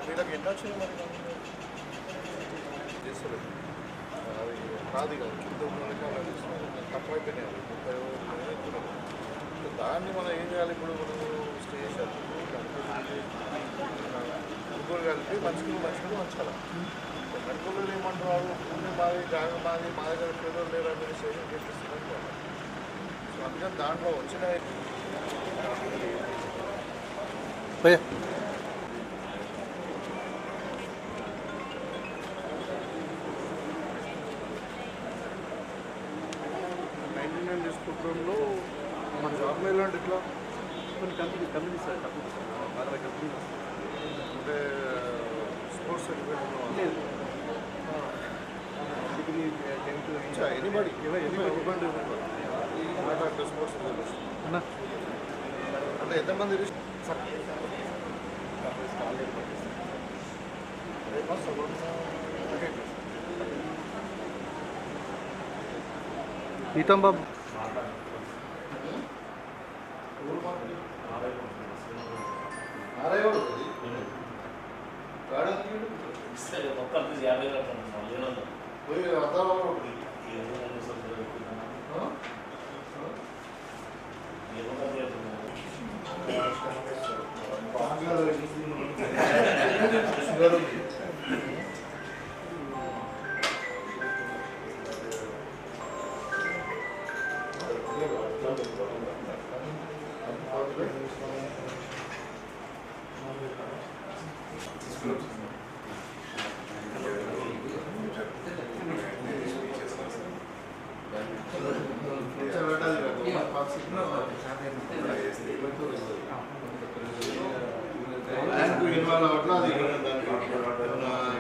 వీళ్ళకి ఎన్నో వచ్చింది మరి చేస్తారు అది కాదు తక్కువైపోయినాయి 30 దాన్ని మనం ఏం చేయాలి ఇప్పుడు మనం స్టే చేసారు ముగ్గురు కలిపి మంచిగా మంచాలి నడుపులు ఏమంటారు మాది జాగ్రత్త మా దగ్గర పేదలు లేరు మీరు స్టేషన్ చేపిస్తున్నారు సో అందుకని దాంట్లో వచ్చిన 99 తీసుకుంటంలో మన జాబ్ ఇలాంటి ఇట్లా కొన్ని కంపెనీస్ అంటే స్పోర్ట్స్ సర్టిఫికేట్ లేదు డిగ్రీ 10th ఎనీబడి స్పోర్ట్స్ అంటే ఎంతమంది ప్రీతం బాబు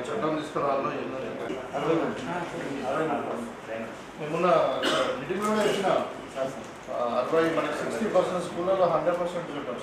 చట్టం తీసుకురావాలో మేమున్న మీటింగ్లో వచ్చిన 60 మనకి 60% స్కూళ్ళలో 100% చట్టం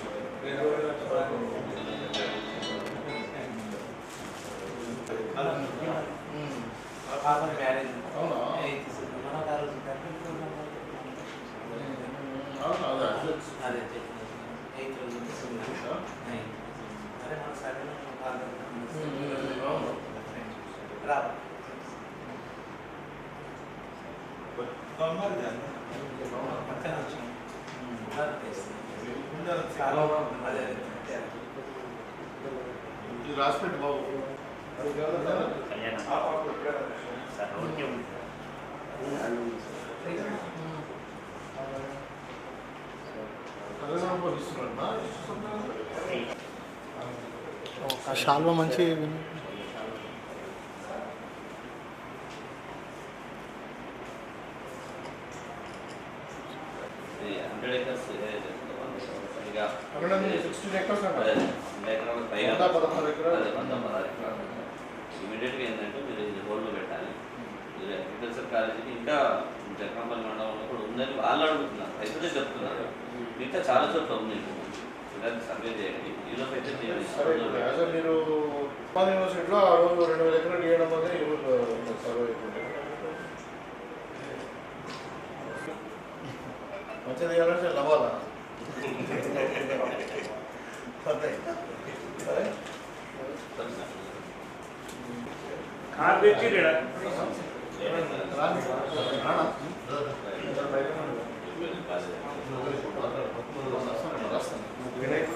రాసిపెట్టి బాబు శాల్వ మంచి ఇమీడియట్గా ఏంటంటే మీరు ఇది హోల్డ్లో పెట్టాలి. అగ్రికల్చర్ కాలేజీకి ఇంకా జక్రంపల్లి మండలంలో కూడా ఉందని వాళ్ళు అడుగుతున్నారు, రైతులే చెప్తున్నారు. ఇంకా చాలా చోట్ల ఉంది, సర్వే చేయండి. ఈరోజు అయితే మీరు యూనివర్సిటీలో ఆ రోజు 2000 ఎకరాలు తీయడం అనేది సర్వే మంచిగా తీయాలంటే నవ్వాలా కార్ తెచ్చి వినాయక్